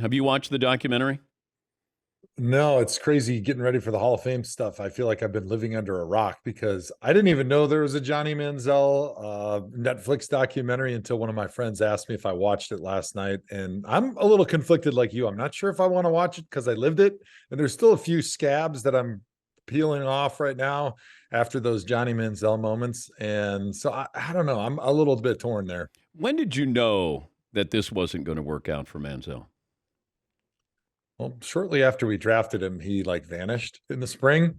Have you watched the documentary? No, it's crazy getting ready for the Hall of Fame stuff. I feel like I've been living under a rock because I didn't even know there was a Johnny Manziel Netflix documentary until one of my friends asked me if I watched it last night. And I'm a little conflicted like you. I'm not sure if I want to watch it because I lived it. And there's still a few scabs that I'm peeling off right now after those Johnny Manziel moments. And so I don't know. I'm a little bit torn there. When did you know that this wasn't going to work out for Manziel? Well, shortly after we drafted him, he like vanished in the spring.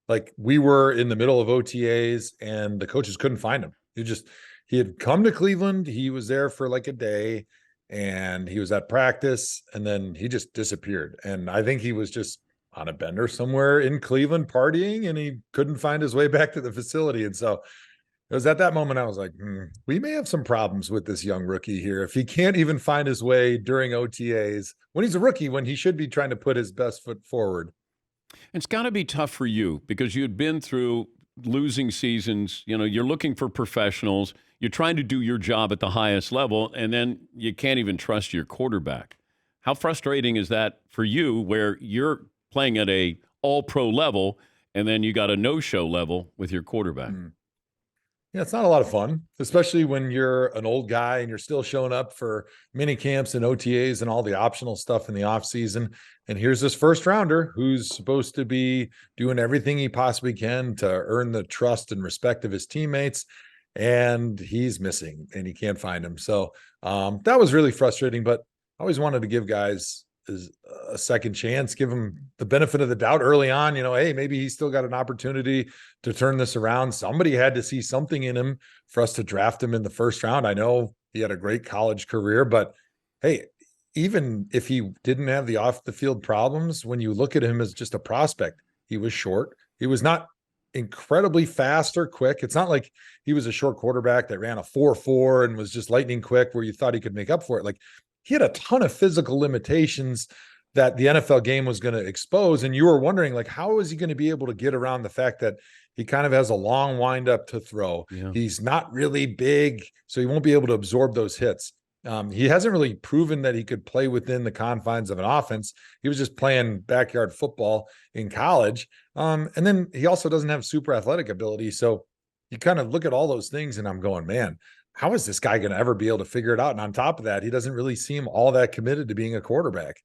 Like we were in the middle of OTAs and the coaches couldn't find him. He had come to Cleveland. He was there for like a day and he was at practice and then he just disappeared. And I think he was just on a bender somewhere in Cleveland partying and he couldn't find his way back to the facility. And so it was at that moment I was like, we may have some problems with this young rookie here. If he can't even find his way during OTAs when he's a rookie, when he should be trying to put his best foot forward. It's got to be tough for you because you'd been through losing seasons. You know, you're looking for professionals. You're trying to do your job at the highest level, and then you can't even trust your quarterback. How frustrating is that for you where you're playing at a all-pro level and then you got a no-show level with your quarterback? Mm. Yeah, it's not a lot of fun, especially when you're an old guy and you're still showing up for mini camps and OTAs and all the optional stuff in the off season. And here's this first rounder who's supposed to be doing everything he possibly can to earn the trust and respect of his teammates. And he's missing and he can't find him. So that was really frustrating, but I always wanted to give guys a second chance, give him the benefit of the doubt early on. Hey, maybe he's still got an opportunity to turn this around. Somebody had to see something in him for us to draft him in the first round. I know he had a great college career, but hey, even if he didn't have the off the field problems, when you look at him as just a prospect, he was short. He was not incredibly fast or quick. It's not like he was a short quarterback that ran a 4.4 and was just lightning quick where you thought he could make up for it. Like he had a ton of physical limitations that the NFL game was going to expose. And you were wondering, like, how is he going to be able to get around the fact that he kind of has a long windup to throw? Yeah. He's not really big, so he won't be able to absorb those hits. He hasn't really proven that he could play within the confines of an offense. He was just playing backyard football in college. And then he also doesn't have super athletic ability. So you kind of look at all those things and I'm going, man, how is this guy going to ever be able to figure it out? And on top of that, he doesn't really seem all that committed to being a quarterback.